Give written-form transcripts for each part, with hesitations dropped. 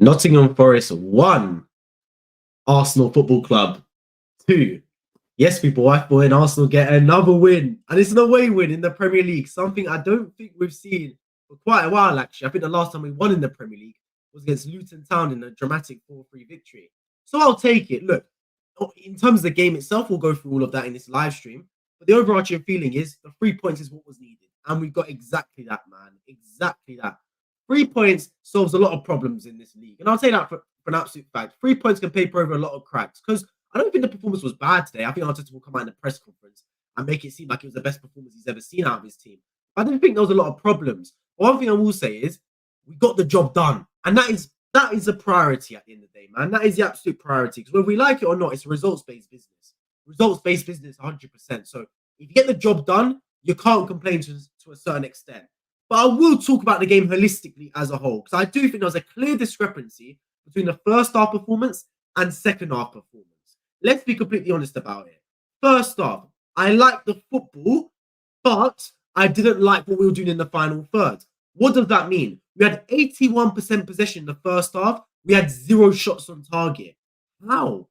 Nottingham Forest 1, Arsenal Football Club 2. Yes, people, I thought Arsenal get another win. And it's an away win in the Premier League, something I don't think we've seen for quite a while, actually. I think the last time we won in the Premier League was against Luton Town in a dramatic 4-3 victory. So I'll take it. Look, in terms of the game itself, we'll go through all of that in this live stream. But the overarching feeling is the 3 points is what was needed. And we got exactly that, man. Exactly that. 3 points solves a lot of problems in this league. And I'll say that for an absolute fact. 3 points can paper over a lot of cracks. Because I don't think the performance was bad today. I think Arteta will come out in the press conference and make it seem like it was the best performance he's ever seen out of his team. I don't think there was a lot of problems. But one thing I will say is we got the job done. And that is a priority at the end of the day, man. That is the absolute priority. Because whether we like it or not, it's a results-based business. Results-based business, 100%. So if you get the job done, you can't complain to a certain extent. But I will talk about the game holistically as a whole, because I do think there was a clear discrepancy between the first half performance and second half performance. Let's be completely honest about it. First half, I liked the football, but I didn't like what we were doing in the final third. What does that mean? We had 81% possession in the first half. We had 0 shots on target. How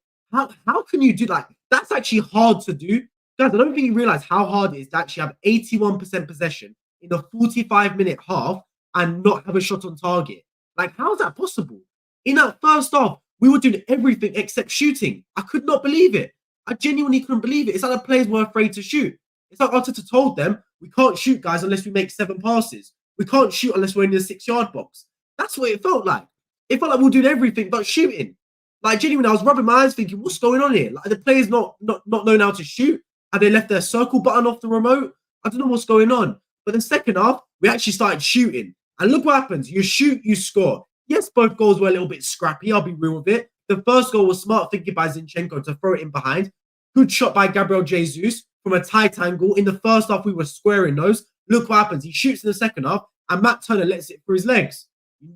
can you do that? That's actually hard to do. Guys, I don't think you realize how hard it is to actually have 81% possession in a 45-minute half and not have a shot on target. Like, how is that possible? In that first half, we were doing everything except shooting. I could not believe it. I genuinely couldn't believe it. It's like the players were afraid to shoot. It's like Arteta told them, we can't shoot, guys, unless we make 7 passes. We can't shoot unless we're in the 6-yard box. That's what it felt like. It felt like we were doing everything but shooting. Like, genuinely, I was rubbing my eyes thinking, what's going on here? Like, the players not knowing how to shoot. Have they left their circle button off the remote? I don't know what's going on. But the second half, we actually started shooting. And look what happens. You shoot, you score. Yes, both goals were a little bit scrappy. I'll be real with it. The first goal was smart thinking by Zinchenko to throw it in behind. Good shot by Gabriel Jesus from a tight angle. In the first half, we were squaring those. Look what happens. He shoots in the second half, and Matt Turner lets it through his legs.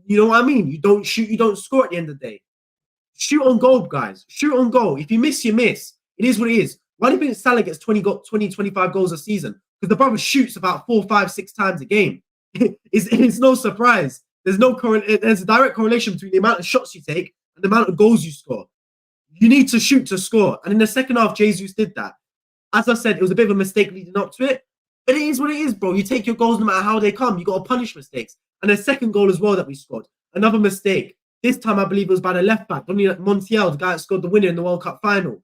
You know what I mean? You don't shoot, you don't score at the end of the day. Shoot on goal, guys. Shoot on goal. If you miss, you miss. It is what it is. Why do you think Salah gets 25 goals a season? Because the brother shoots about 4, 5, 6 times a game. It's no surprise. There's a direct correlation between the amount of shots you take and the amount of goals you score. You need to shoot to score. And in the second half, Jesus did that. As I said, it was a bit of a mistake leading up to it. But it is what it is, bro. You take your goals no matter how they come. You got to punish mistakes. And the second goal as well that we scored. Another mistake. This time, I believe it was by the left back. Montiel, the guy that scored the winner in the World Cup final.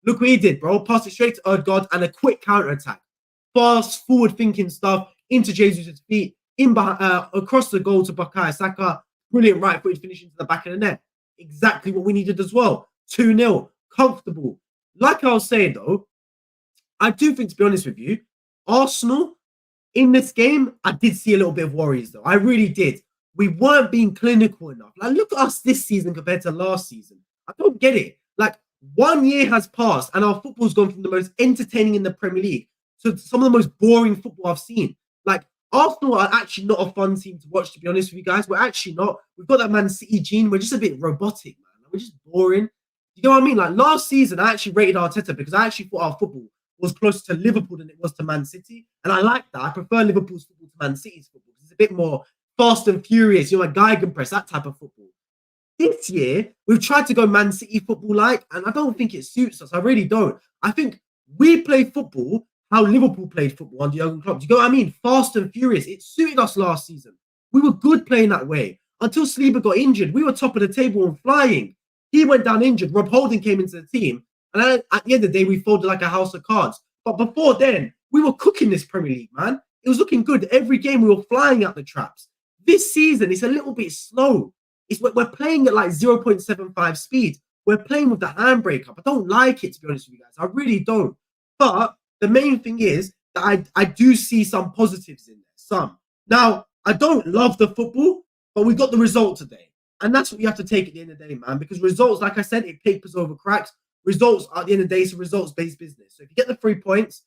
Look what he did, bro. Passed it straight to Odegaard and a quick counter-attack. Fast, forward-thinking stuff into Jesus' feet, across the goal to Bukayo Saka. Brilliant right-footed finish into the back of the net. Exactly what we needed as well. 2-0. Comfortable. Like I was saying, though, I do think, to be honest with you, Arsenal, in this game, I did see a little bit of worries, though. I really did. We weren't being clinical enough. Like, look at us this season compared to last season. I don't get it. Like, 1 year has passed, and our football's gone from the most entertaining in the Premier League to some of the most boring football I've seen. Like, Arsenal are actually not a fun team to watch, to be honest with you guys. We're actually not. We've got that Man City gene. We're just a bit robotic, man. We're just boring. You know what I mean? Like, last season, I actually rated Arteta because I actually thought our football was closer to Liverpool than it was to Man City. And I like that. I prefer Liverpool's football to Man City's football because it's a bit more fast and furious, like Gegenpress, that type of football. This year, we've tried to go Man City football-like, and I don't think it suits us. I really don't. I think we play football how Liverpool played football under Jurgen Klopp. Do you know what I mean? Fast and furious. It suited us last season. We were good playing that way. Until Saliba got injured, we were top of the table and flying. He went down injured. Rob Holding came into the team, and at the end of the day, we folded like a house of cards. But before then, we were cooking this Premier League, man. It was looking good. Every game, we were flying out the traps. This season, it's a little bit slow. We're playing at like 0.75 speed. We're playing with the handbrake up. I don't like it, to be honest with you guys. I really don't. But the main thing is that I do see some positives in there. Some. Now, I don't love the football, but we got the result today. And that's what you have to take at the end of the day, man. Because results, like I said, it papers over cracks. Results, at the end of the day, it's a results-based business. So if you get the 3 points,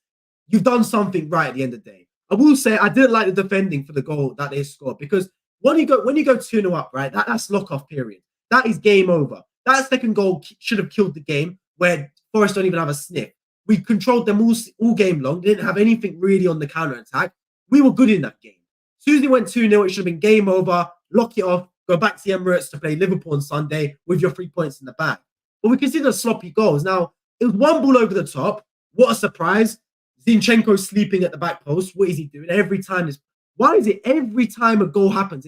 you've done something right at the end of the day. I will say I didn't like the defending for the goal that they scored because when you go 2-0 up, right, that's lock-off period. That is game over. That second goal should have killed the game where Forest don't even have a sniff. We controlled them all game long. They didn't have anything really on the counter-attack. We were good in that game. As soon as they went 2-0, it should have been game over, lock it off, go back to the Emirates to play Liverpool on Sunday with your 3 points in the bag. But we consider sloppy goals. Now, it was one ball over the top. What a surprise. Zinchenko sleeping at the back post. What is he doing? Every time why is it every time a goal happens,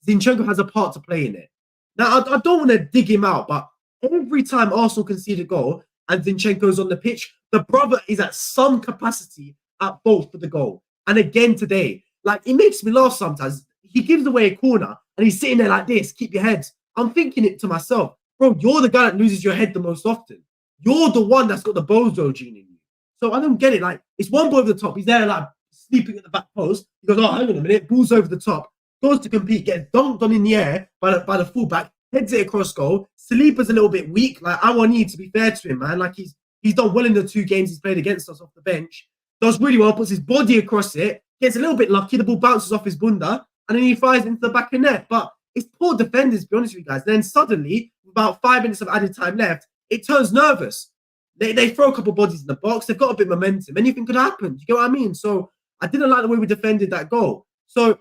Zinchenko has a part to play in it? Now, I don't want to dig him out, but every time Arsenal concede a goal and Zinchenko's on the pitch, the brother is at some capacity at fault for the goal. And again today, like, it makes me laugh sometimes. He gives away a corner and he's sitting there like this, keep your heads. I'm thinking it to myself, bro, you're the guy that loses your head the most often. You're the one that's got the bozo gene in you. So I don't get it. Like, it's one ball over the top. He's there like sleeping at the back post. He goes, oh, hang on a minute. Ball's over the top. Goes to compete, gets dunked on in the air by the fullback, heads it across goal. Saliba's a little bit weak. Like, Awoniyi, to be fair to him, man, like he's done well in the 2 games he's played against us off the bench. Does really well, puts his body across it, gets a little bit lucky. The ball bounces off his bunda, and then he fires into the back of net. But it's poor defenders, to be honest with you guys. Then suddenly, with about 5 minutes of added time left, it turns nervous. They throw a couple of bodies in the box. They've got a bit of momentum. Anything could happen. You get what I mean? So I didn't like the way we defended that goal. So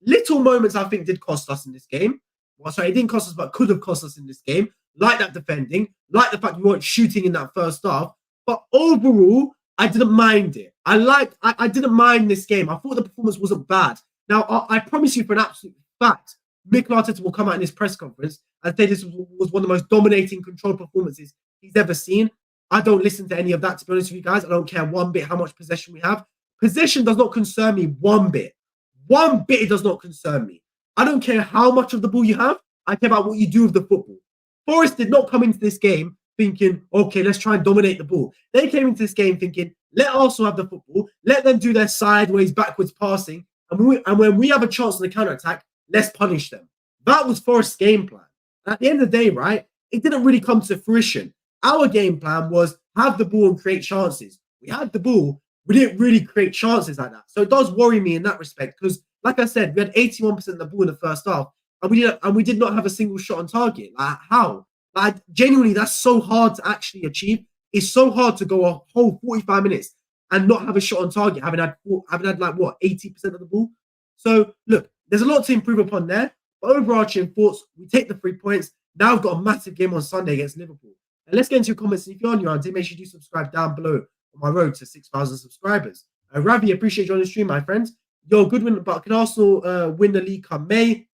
little moments, I think, did cost us in this game. Well, sorry, it didn't cost us, but could have cost us in this game. Like that defending, like the fact we weren't shooting in that first half. But overall, I didn't mind it. I didn't mind this game. I thought the performance wasn't bad. Now, I promise you for an absolute fact, Mikel Arteta will come out in his press conference and say this was one of the most dominating, controlled performances he's ever seen. I don't listen to any of that, to be honest with you guys. I don't care one bit how much possession we have. Possession does not concern me one bit. One bit it does not concern me. I don't care how much of the ball you have. I care about what you do with the football. Forest did not come into this game thinking, okay, let's try and dominate the ball. They came into this game thinking, let Arsenal have the football. Let them do their sideways, backwards passing. And when we have a chance on the counter-attack, let's punish them. That was Forest's game plan. And at the end of the day, right, it didn't really come to fruition. Our game plan was have the ball and create chances. We had the ball. We didn't really create chances like that. So it does worry me in that respect because, like I said, we had 81% of the ball in the first half and we did not have a single shot on target. Like, how? Like, genuinely, that's so hard to actually achieve. It's so hard to go a whole 45 minutes and not have a shot on target, having had like, what, 80% of the ball? So, look, there's a lot to improve upon there. But overarching thoughts, we take the 3 points. Now we've got a massive game on Sunday against Liverpool. And let's get into your comments. If you're on your own, make sure you do subscribe down below on my road to 6,000 subscribers. Ravi, appreciate you on the stream, my friends. Yo, good win, but can Arsenal win the league come May?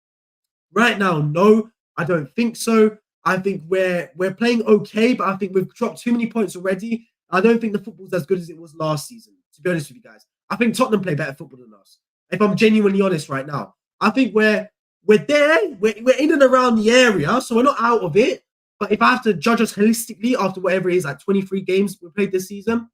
Right now, no, I don't think so. I think we're playing okay, but I think we've dropped too many points already. I don't think the football's as good as it was last season, to be honest with you guys. I think Tottenham play better football than us. If I'm genuinely honest right now, I think we're there. We're in and around the area, so we're not out of it. But if I have to judge us holistically after whatever it is, like 23 games we played this season,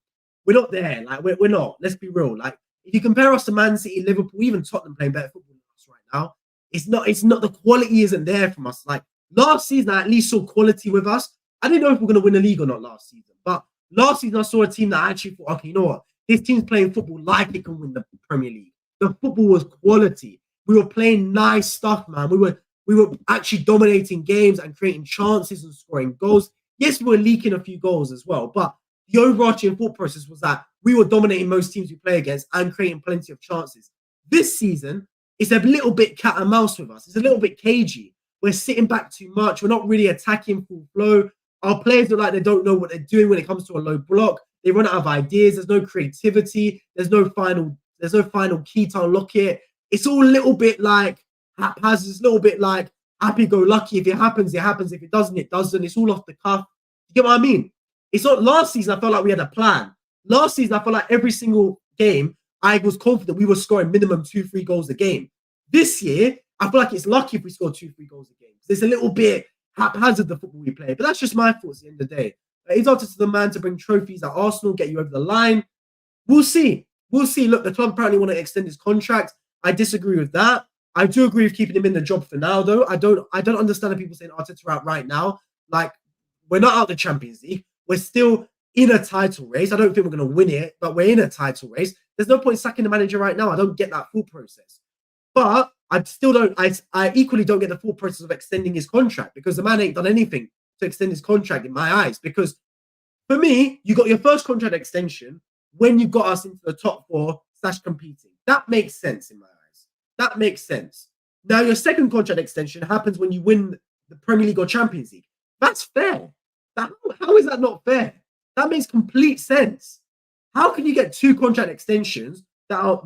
we're not there. Like, we're not. Let's be real. Like, if you compare us to Man City, Liverpool, even Tottenham playing better football than us right now, it's not the quality isn't there from us. Like, last season, I at least saw quality with us. I didn't know if we're going to win the league or not last season. But last season, I saw a team that I actually thought, okay, you know what? This team's playing football like it can win the Premier League. The football was quality. We were playing nice stuff, man. We were actually dominating games and creating chances and scoring goals. Yes, we were leaking a few goals as well, but the overarching thought process was that we were dominating most teams we play against and creating plenty of chances. This season, it's a little bit cat and mouse with us. It's a little bit cagey. We're sitting back too much. We're not really attacking full flow. Our players look like they don't know what they're doing when it comes to a low block. They run out of ideas. There's no creativity. There's no final key to unlock it. It's all a little bit like haphazard. It's a little bit like happy-go-lucky. If it happens, it happens. If it doesn't, it doesn't. It's all off the cuff. You get what I mean? It's not last season. I felt like we had a plan. Last season, I felt like every single game, I was confident we were scoring minimum 2-3 goals a game. This year, I feel like it's lucky if we score 2-3 goals a game. It's a little bit haphazard, the football we play. But that's just my thoughts at the end of the day. It's up to the man to bring trophies at Arsenal, get you over the line. We'll see. We'll see. Look, the club apparently want to extend his contract. I disagree with that. I do agree with keeping him in the job for now, though. I don't understand the people saying Arteta out right now. Like, we're not out of the Champions League. We're still in a title race. I don't think we're going to win it, but we're in a title race. There's no point sacking the manager right now. I don't get that thought process. But I still don't. I equally don't get the thought process of extending his contract because the man ain't done anything to extend his contract in my eyes. Because for me, you got your first contract extension when you got us into the top 4 / competing. That makes sense in my eyes. That makes sense. Now your second contract extension happens when you win the Premier League or Champions League. That's fair. How is that not fair? That makes complete sense. How can you get 2 contract extensions that are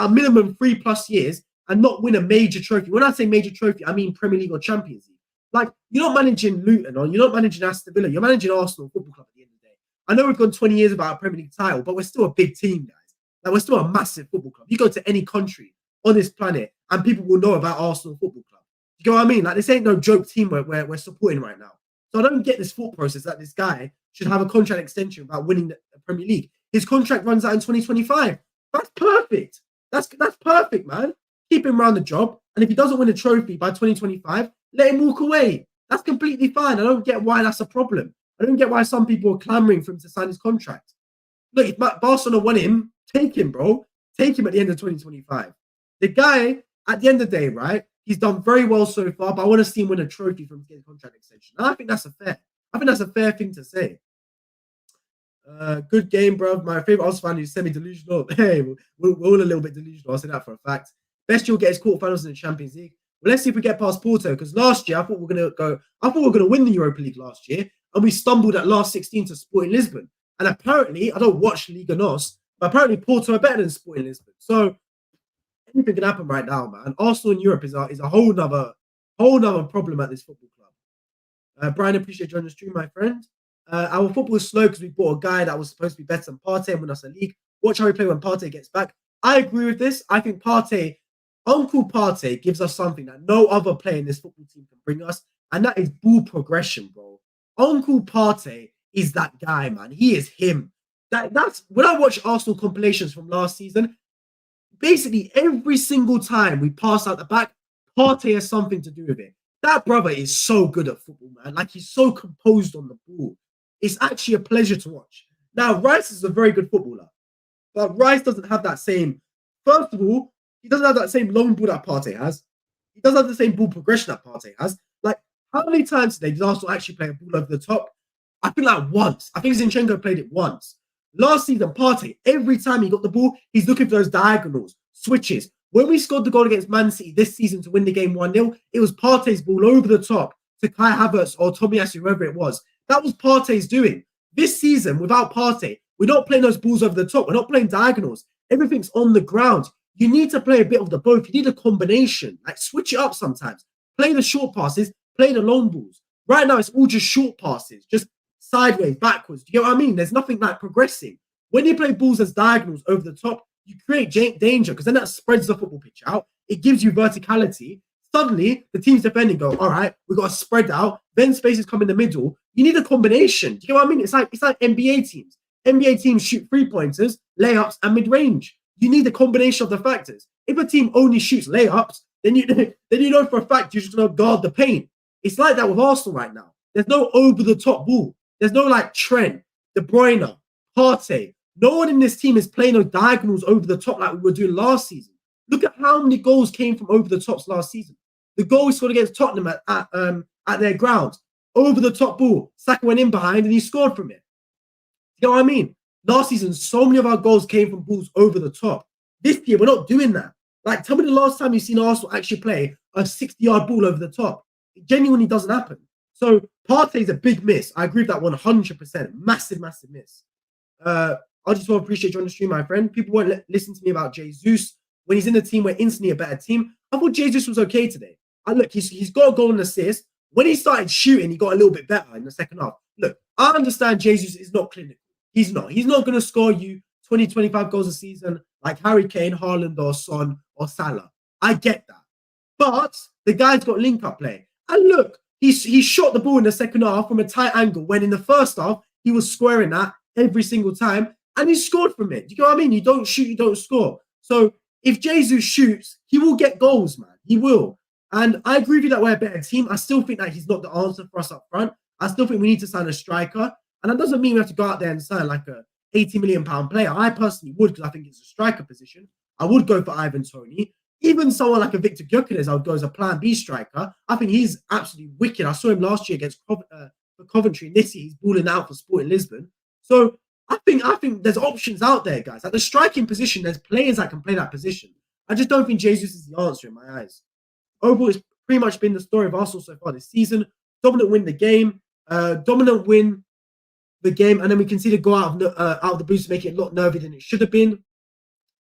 minimum 3+ years and not win a major trophy? When I say major trophy, I mean Premier League or Champions League. Like, you're not managing Luton or you're not managing Aston Villa. You're managing Arsenal Football Club at the end of the day. I know we've gone 20 years without a Premier League title, but we're still a big team, guys. Like, we're still a massive football club. You go to any country on this planet and people will know about Arsenal Football Club. You know what I mean? Like, this ain't no joke team we're supporting right now. So I don't get this thought process that this guy should have a contract extension about winning the Premier League. His contract runs out in 2025. That's perfect. That's perfect, man. Keep him around the job. And if he doesn't win a trophy by 2025, let him walk away. That's completely fine. I don't get why that's a problem. I don't get why some people are clamoring for him to sign his contract. Look, if Barcelona want him, take him, bro. Take him at the end of 2025. The guy, at the end of the day, right, he's done very well so far, but I want to see him win a trophy from getting a contract extension. And I think that's a fair thing to say. Good game, bro. My favorite Arsenal fan is semi-delusional. Hey, we're all a little bit delusional. I'll say that for a fact. Best you'll get is quarterfinals in the Champions League. Well, let's see if we get past Porto, because last year I thought we were gonna win the Europa League last year, and we stumbled at last 16 to Sporting Lisbon. And apparently, I don't watch Liga NOS, but apparently Porto are better than Sporting Lisbon. So anything can happen right now, man. Arsenal in Europe is a whole nother problem at this football club. Brian, appreciate joining the stream, my friend. Our football is slow because we bought a guy that was supposed to be better than Partey and win us a league. Watch how we play when Partey gets back. I agree with this. I think Uncle Partey gives us something that no other player in this football team can bring us, and that is ball progression, bro. Uncle Partey is that guy, man. He is him. That's when I watch Arsenal compilations from last season. Basically, every single time we pass out the back, Partey has something to do with it. That brother is so good at football, man. Like, he's so composed on the ball. It's actually a pleasure to watch. Now, Rice is a very good footballer, but Rice doesn't have that same. First of all, he doesn't have that same long ball that Partey has. He doesn't have the same ball progression that Partey has. Like, how many times today did Arsenal actually play a ball over the top? I think like once. I think Zinchenko played it once. Last season, Partey, every time he got the ball, he's looking for those diagonals, switches. When we scored the goal against Man City this season to win the game 1-0, it was Partey's ball over the top to Kai Havertz or Tomiyasu, whoever it was. That was Partey's doing. This season, without Partey, we're not playing those balls over the top. We're not playing diagonals. Everything's on the ground. You need to play a bit of the both. You need a combination. Like, switch it up sometimes. Play the short passes, play the long balls. Right now, it's all just short passes, just sideways, backwards. Do you get what I mean? There's nothing like progressing. When you play balls as diagonals over the top, you create danger, because then that spreads the football pitch out. It gives you verticality. Suddenly, the team's defending go, all right, we've got to spread out. Then spaces come in the middle. You need a combination. Do you get what I mean? It's like NBA teams. NBA teams shoot 3-pointers, layups, and mid-range. You need a combination of the factors. If a team only shoots layups, then you know for a fact you're just going to guard the paint. It's like that with Arsenal right now. There's no over-the-top ball. There's no like Trent, De Bruyne, Partey. No one in this team is playing those diagonals over the top like we were doing last season. Look at how many goals came from over the tops last season. The goal we scored against Tottenham at their ground, over the top ball. Saka went in behind and he scored from it. You know what I mean? Last season, so many of our goals came from balls over the top. This year, we're not doing that. Like, tell me the last time you've seen Arsenal actually play a 60-yard ball over the top. It genuinely doesn't happen. So Partey's a big miss. I agree with that 100%. Massive, massive miss. I just want to appreciate you on the stream, my friend. People won't listen to me about Jesus. When he's in the team, we're instantly a better team. I thought Jesus was okay today. Look, he's got a goal and assist. When he started shooting, he got a little bit better in the second half. Look, I understand Jesus is not clinical. He's not. He's not going to score you 20, 25 goals a season like Harry Kane, Haaland, or Son, or Salah. I get that. But the guy's got link-up play. And look, he shot the ball in the second half from a tight angle when in the first half, he was squaring that every single time, and he scored from it. Do you know what I mean? You don't shoot, you don't score. So if Jesus shoots, he will get goals, man. He will. And I agree with you that we're a better team. I still think that he's not the answer for us up front. I still think we need to sign a striker. And that doesn't mean we have to go out there and sign like a £80 million player. I personally would, because I think it's a striker position. I would go for Ivan Toney. Even someone like a Victor Gyökeres, I would go as a plan B striker. I think he's absolutely wicked. I saw him last year against Coventry. This year, he's balling out for Sporting Lisbon. So I think there's options out there, guys. At the striking position, there's players that can play that position. I just don't think Jesus is the answer in my eyes. overall, it's pretty much been the story of Arsenal so far this season. Dominant win the game, dominant win the game, and then we conceded a goal out of the boost to make it a lot nervier than it should have been.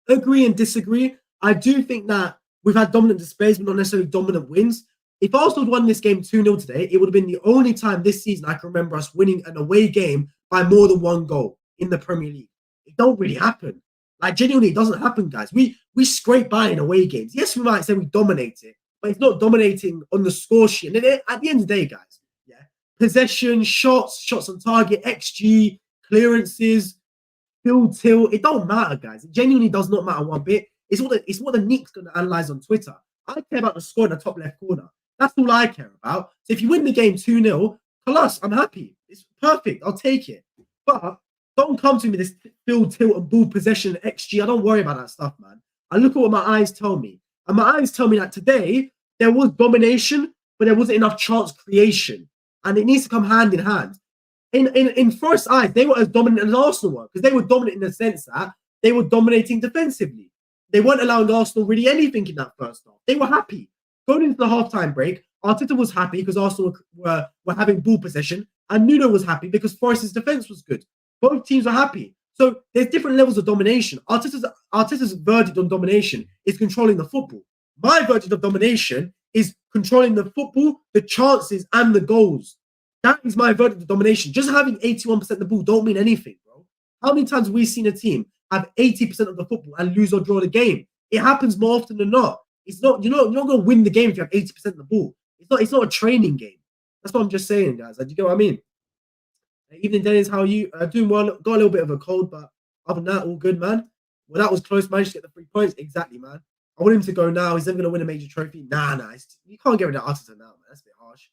Agree and disagree. I do think that we've had dominant displays, but not necessarily dominant wins. If Arsenal had won this game 2-0 today, it would have been the only time this season I can remember us winning an away game by more than one goal in the Premier League. It don't really happen. Like, genuinely, it doesn't happen, guys. We scrape by in away games. Yes, we might say we dominate it, but it's not dominating on the score sheet. And at the end of the day, guys, yeah, possession, shots on target, XG, clearances, field tilt, it don't matter, guys. It genuinely does not matter one bit. It's what the Nick's going to analyze on Twitter. I care about the score in the top left corner. That's all I care about. So if you win the game 2-0, plus, I'm happy. It's perfect. I'll take it. But don't come to me this field tilt and ball possession XG. I don't worry about that stuff, man. I look at what my eyes tell me. And my eyes tell me that today there was domination, but there wasn't enough chance creation. And it needs to come hand in hand. In Forest's eyes, they were as dominant as Arsenal were, because they were dominant in the sense that they were dominating defensively. They weren't allowing Arsenal really anything in that first half. They were happy. Going into the halftime break, Arteta was happy because Arsenal were having ball possession, and Nuno was happy because Forest's defense was good. Both teams were happy. So there's different levels of domination. Arteta's verdict on domination is controlling the football. My verdict of domination is controlling the football, the chances, and the goals. That is my verdict of domination. Just having 81% of the ball don't mean anything, bro. How many times have we seen a team have 80% of the football and lose or draw the game? It happens more often than not. It's not, you're not going to win the game if you have 80% of the ball. It's not a training game. That's what I'm just saying, guys. Do you get what I mean? Evening, Dennis. How are you? Doing well. Got a little bit of a cold, but other than that, all good, man. Well, that was close. Managed to get the 3 points. Exactly, man. I want him to go now. He's never going to win a major trophy. Nah. You can't get rid of Arteta now, man. That's a bit harsh.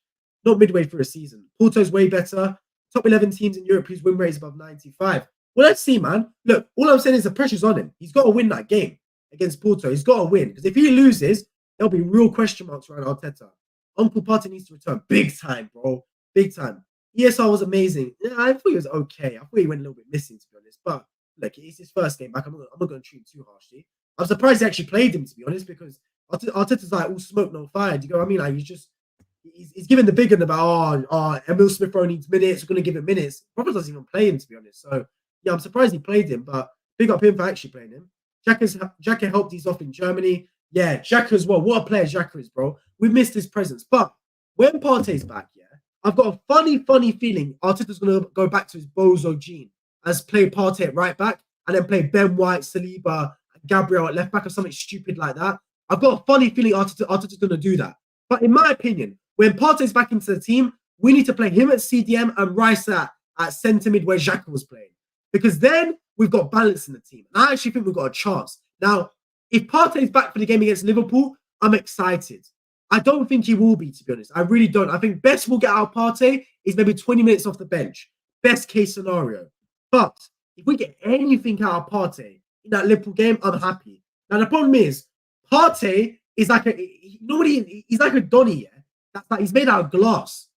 Not midway through a season. Porto's way better. Top 11 teams in Europe whose win rate is above 95. Well, let's see, man. Look, all I'm saying is the pressure's on him. He's got to win that game against Porto. He's got to win. Because if he loses, there'll be real question marks around Arteta. Uncle Partey needs to return. Big time, bro. Big time. ESR was amazing. Yeah, I thought he was okay. I thought he went a little bit missing, to be honest. But look, it's his first game back. I'm not going to treat him too harshly. I'm surprised he actually played him, to be honest, because Arteta's like all smoke, no fire. Do you know what I mean? Like, he's giving the big one about, Emil Smith-Rowe needs minutes. We're going to give him minutes. Probably doesn't even play him, to be honest. So, yeah, I'm surprised he played him, but big up him for actually playing him. Xhaka helped these off in Germany. Yeah, Xhaka as well. What a player Xhaka is, bro. We missed his presence. But when Partey's back, yeah, I've got a funny feeling Arteta's going to go back to his bozo gene as play Partey at right back and then play Ben White, Saliba, Gabriel at left back or something stupid like that. I've got a funny feeling Arteta's going to do that. But in my opinion, when Partey's back into the team, we need to play him at CDM and Rice at centre mid where Xhaka was playing. Because then we've got balance in the team. And I actually think we've got a chance. Now, if Partey's back for the game against Liverpool, I'm excited. I don't think he will be, to be honest. I really don't. I think best we'll get out of Partey is maybe 20 minutes off the bench. Best case scenario. But if we get anything out of Partey in that Liverpool game, I'm happy. Now, the problem is, Partey is like he's like a Donny, yeah? That's like he's made out of glass.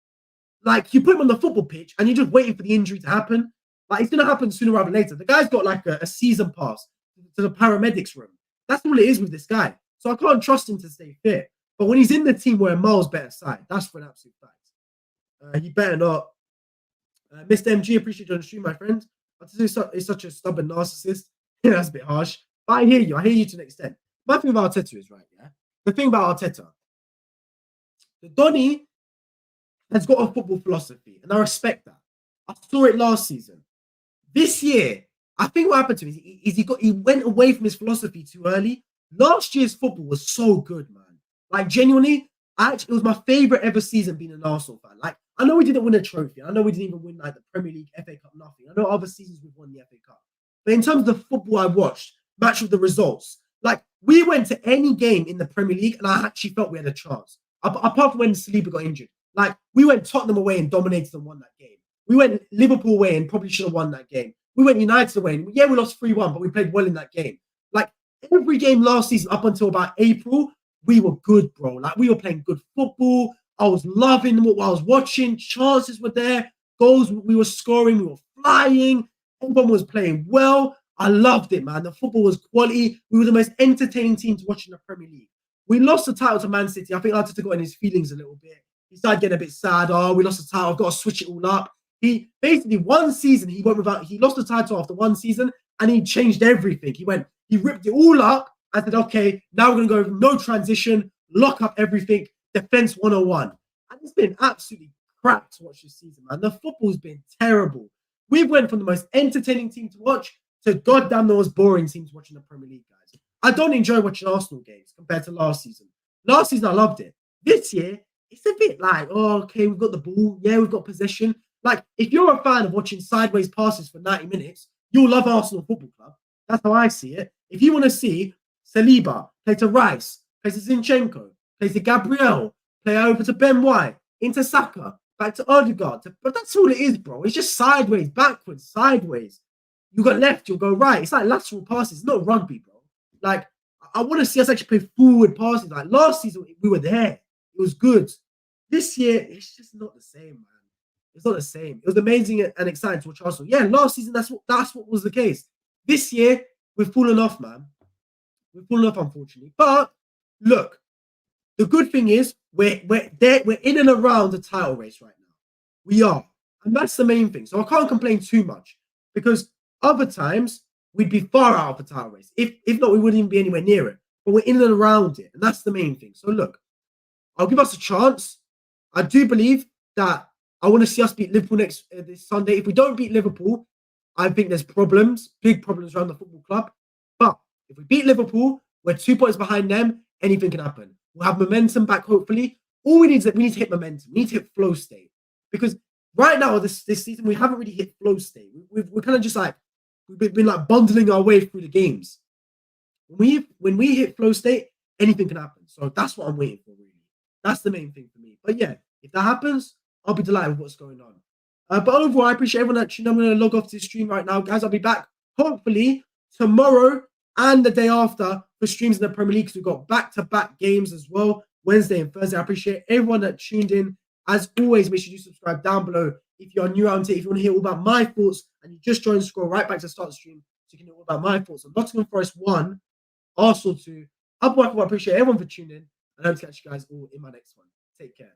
Like, you put him on the football pitch and you're just waiting for the injury to happen. Like, it's going to happen sooner rather than later. The guy's got like a season pass to the paramedics room. That's all it is with this guy. So I can't trust him to stay fit. But when he's in the team, we're a miles better side. That's for an absolute fact. You better not. Mr. MG, appreciate you on the stream, my friend. He's such a stubborn narcissist. Yeah, that's a bit harsh. But I hear you. I hear you to an extent. My thing about Arteta is, right, yeah? The thing about Arteta, the Donny has got a football philosophy, and I respect that. I saw it last season. This year, I think what happened to him is he went away from his philosophy too early. Last year's football was so good, man. Like, genuinely, it was my favorite ever season being an Arsenal fan. Like, I know we didn't win a trophy. I know we didn't even win like the Premier League, FA Cup, nothing. I know other seasons we've won the FA Cup. But in terms of the football I watched, match with the results, like, we went to any game in the Premier League and I actually felt we had a chance. Apart from when Saliba got injured. Like, we went Tottenham away and dominated and won that game. We went Liverpool away and probably should have won that game. We went United away and, yeah, we lost 3-1, but we played well in that game. Like, every game last season up until about April, we were good, bro. Like, we were playing good football. I was loving what I was watching. Chances were there. Goals we were scoring. We were flying. Everyone was playing well. I loved it, man. The football was quality. We were the most entertaining team to watch in the Premier League. We lost the title to Man City. I think Arteta got in his feelings a little bit. He started getting a bit sad. Oh, we lost the title. I've got to switch it all up. He basically one season he went without. He lost the title after one season, and he changed everything. He ripped it all up and said, "Okay, now we're gonna go no transition, lock up everything, defense 101." And it's been absolutely crap to watch this season, man. The football's been terrible. We went from the most entertaining team to watch to goddamn the most boring team to watch in the Premier League, guys. I don't enjoy watching Arsenal games compared to last season. Last season I loved it. This year it's a bit like, oh, okay, we've got the ball, yeah, we've got possession. Like, if you're a fan of watching sideways passes for 90 minutes, you'll love Arsenal Football Club. That's how I see it. If you want to see Saliba play to Rice, play to Zinchenko, play to Gabriel, play over to Ben White, into Saka, back to Odegaard. But that's all it is, bro. It's just sideways, backwards, sideways. You got left, you'll go right. It's like lateral passes. It's not rugby, bro. Like, I want to see us actually play forward passes. Like, last season, we were there. It was good. This year, it's just not the same, man. It's not the same. It was amazing and exciting to watch Arsenal. Yeah, last season, that's what was the case. This year, we've fallen off, man. We've fallen off, unfortunately. But, look, the good thing is we're in and around the title race right now. We are. And that's the main thing. So I can't complain too much because other times we'd be far out of the title race. If not, we wouldn't even be anywhere near it. But we're in and around it. And that's the main thing. So look, I'll give us a chance. I do believe that I want to see us beat Liverpool this Sunday. If we don't beat Liverpool, I think there's problems, big problems around the football club. But if we beat Liverpool, we're 2 points behind them. Anything can happen. We'll have momentum back, hopefully. All we need is we need to hit momentum. We need to hit flow state. Because right now, this season, we haven't really hit flow state. We're kind of just like, we've been like bundling our way through the games. When we hit flow state, anything can happen. So that's what I'm waiting for, really. That's the main thing for me. But yeah, if that happens, I'll be delighted with what's going on. But overall, I appreciate everyone that tuned in. I'm going to log off this stream right now. Guys, I'll be back hopefully tomorrow and the day after for streams in the Premier League because we've got back-to-back games as well, Wednesday and Thursday. I appreciate everyone that tuned in. As always, make sure you subscribe down below if you're new around here. If you want to hear all about my thoughts and you just joined, scroll right back to start the stream so you can hear all about my thoughts on Nottingham Forest 1, Arsenal 2. I appreciate everyone for tuning in and I hope to catch you guys all in my next one. Take care.